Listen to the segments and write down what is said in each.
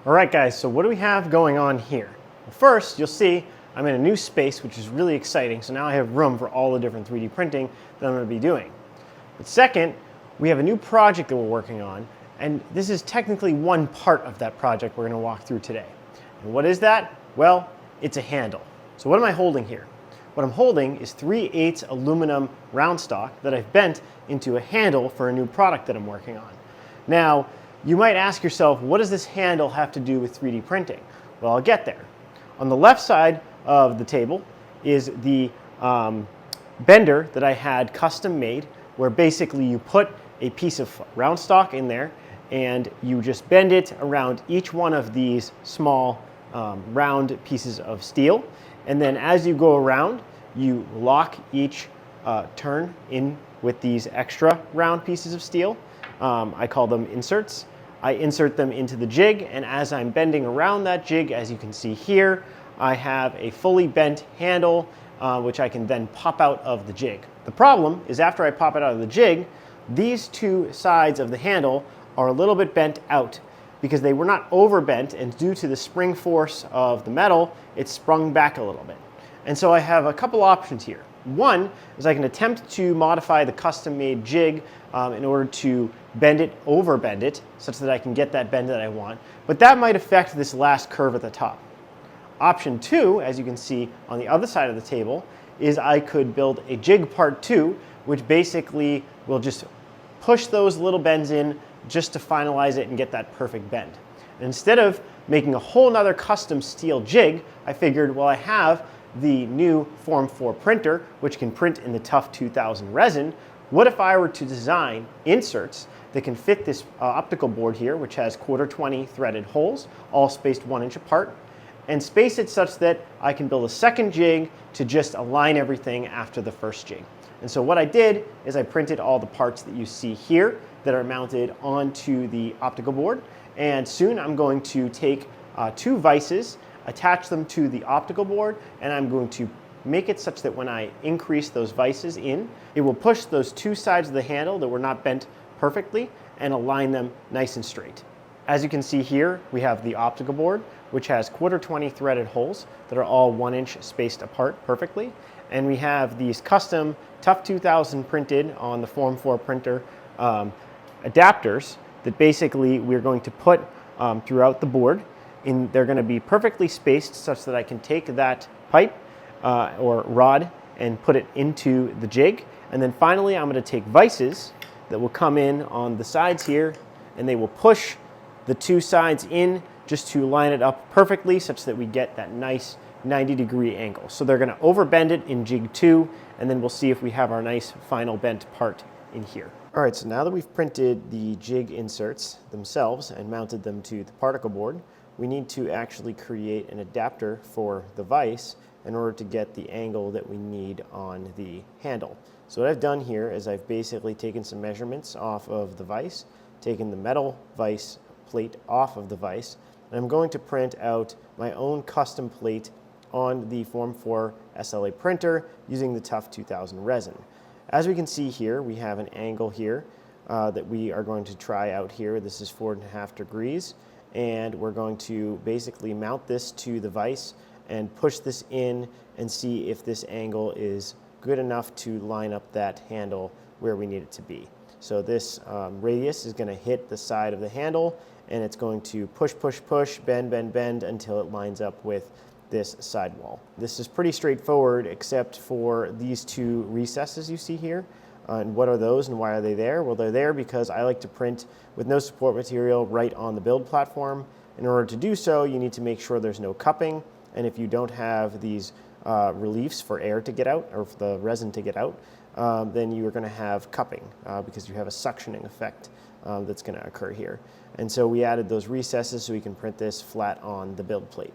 All right, guys, so what do we have going on here? Well, first, you'll see I'm in a new space, which is really exciting. So now I have room for all the different 3D printing that I'm going to be doing. But second, we have a new project that we're working on, and this is technically one part of that project we're going to walk through today. And what is that? Well, it's a handle. So what am I holding here? What I'm holding is 3/8 aluminum round stock that I've bent into a handle for a new product that I'm working on. Now, you might ask yourself, what does this handle have to do with 3D printing? Well, I'll get there. On the left side of the table is the bender that I had custom made, where basically you put a piece of round stock in there and you just bend it around each one of these small round pieces of steel. And then as you go around, you lock each turn in with these extra round pieces of steel. I call them inserts. I insert them into the jig, and as I'm bending around that jig, as you can see here, I have a fully bent handle, which I can then pop out of the jig. The problem is after I pop it out of the jig, these two sides of the handle are a little bit bent out because they were not overbent, and due to the spring force of the metal, it sprung back a little bit. And so I have a couple options here. One is I can attempt to modify the custom-made jig in order to bend it, overbend it, such that I can get that bend that I want, but that might affect this last curve at the top. Option two, as you can see on the other side of the table, is I could build a jig part 2, which basically will just push those little bends in just to finalize it and get that perfect bend. And instead of making a whole nother custom steel jig, I figured, well, I have the new Form 4 printer, which can print in the Tough 2000 resin. What if I were to design inserts that can fit this optical board here, which has 1/4-20 threaded holes, all spaced 1 inch apart, and space it such that I can build a second jig to just align everything after the first jig. And so what I did is I printed all the parts that you see here that are mounted onto the optical board, and soon I'm going to take 2 vices, attach them to the optical board, and I'm going to make it such that when I increase those vices in, it will push those 2 sides of the handle that were not bent perfectly and align them nice and straight. As you can see here, we have the optical board, which has 1/4-20 threaded holes that are all 1 inch spaced apart perfectly. And we have these custom Tough 2000 printed on the Form 4 printer adapters that basically we're going to put throughout the board. They're going to be perfectly spaced such that I can take that pipe or rod and put it into the jig. And then finally, I'm going to take vices that will come in on the sides here, and they will push the 2 sides in just to line it up perfectly such that we get that nice 90-degree angle. So they're going to overbend it in jig 2, and then we'll see if we have our nice final bent part in here. All right, so now that we've printed the jig inserts themselves and mounted them to the particle board, we need to actually create an adapter for the vise in order to get the angle that we need on the handle. So what I've done here is I've basically taken some measurements off of the vise, taken the metal vise plate off of the vise, and I'm going to print out my own custom plate on the Form 4 SLA printer using the Tough 2000 resin. As we can see here, we have an angle here that we are going to try out here. This is 4.5 degrees, and we're going to basically mount this to the vise and push this in and see if this angle is good enough to line up that handle where we need it to be. So this radius is going to hit the side of the handle, and it's going to push, push, push, bend, bend, bend until it lines up with this sidewall. This is pretty straightforward except for these 2 recesses you see here. And what are those and why are they there? Well, they're there because I like to print with no support material right on the build platform. In order to do so, you need to make sure there's no cupping, and if you don't have these reliefs for air to get out, or for the resin to get out, then you are going to have cupping because you have a suctioning effect that's going to occur here. And so we added those recesses so we can print this flat on the build plate.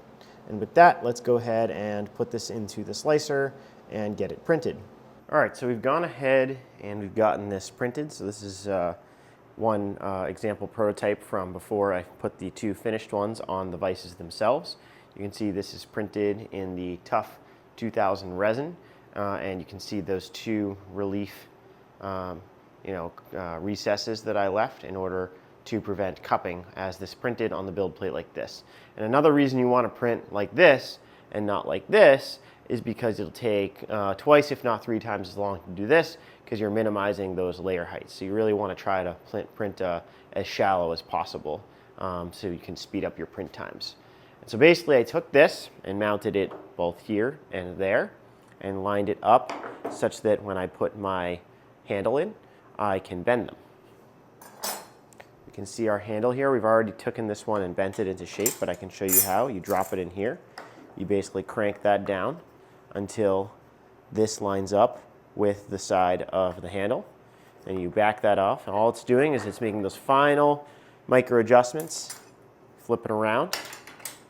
And with that, let's go ahead and put this into the slicer and get it printed. All right, so we've gone ahead and we've gotten this printed. So this is one example prototype from before I put the 2 finished ones on the vices themselves. You can see this is printed in the Tough 2000 resin, and you can see those 2 relief recesses that I left in order to prevent cupping as this printed on the build plate like this. And another reason you want to print like this and not like this is because it'll take twice, if not 3 times as long to do this, because you're minimizing those layer heights. So you really want to try to print as shallow as possible so you can speed up your print times. And so basically I took this and mounted it both here and there and lined it up such that when I put my handle in, I can bend them. You can see our handle here. We've already taken this one and bent it into shape, but I can show you how. You drop it in here. You basically crank that down until this lines up with the side of the handle. And you back that off. And all it's doing is it's making those final micro adjustments. Flip it around,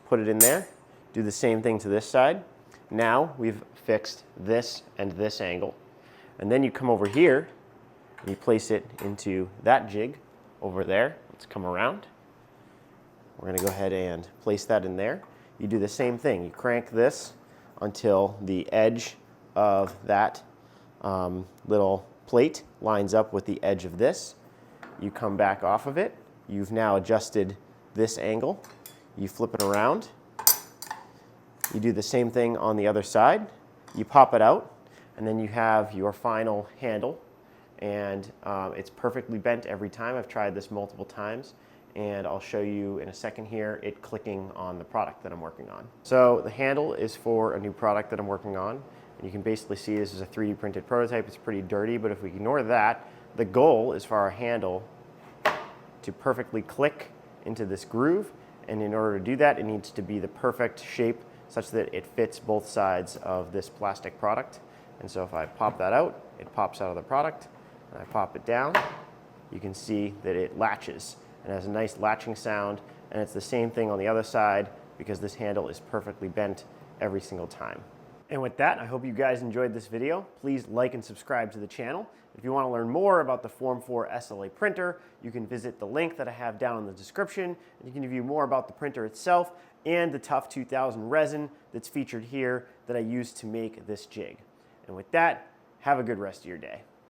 put it in there. Do the same thing to this side. Now we've fixed this and this angle. And then you come over here and you place it into that jig over there. Let's come around. We're going to go ahead and place that in there. You do the same thing. You crank this until the edge of that little plate lines up with the edge of this. You come back off of it. You've now adjusted this angle. You flip it around. You do the same thing on the other side. You pop it out, and then you have your final handle. And it's perfectly bent every time. I've tried this multiple times, and I'll show you in a second here it clicking on the product that I'm working on. So the handle is for a new product that I'm working on. And you can basically see this is a 3D printed prototype. It's pretty dirty, but if we ignore that, the goal is for our handle to perfectly click into this groove. And in order to do that, it needs to be the perfect shape such that it fits both sides of this plastic product. And so if I pop that out, it pops out of the product. And I pop it down, you can see that it latches and has a nice latching sound, and it's the same thing on the other side because this handle is perfectly bent every single time. And with that, I hope you guys enjoyed this video. Please like and subscribe to the channel. If you want to learn more about the Form 4 SLA printer, you can visit the link that I have down in the description, and you can view more about the printer itself and the Tough 2000 resin that's featured here that I used to make this jig. And with that, have a good rest of your day.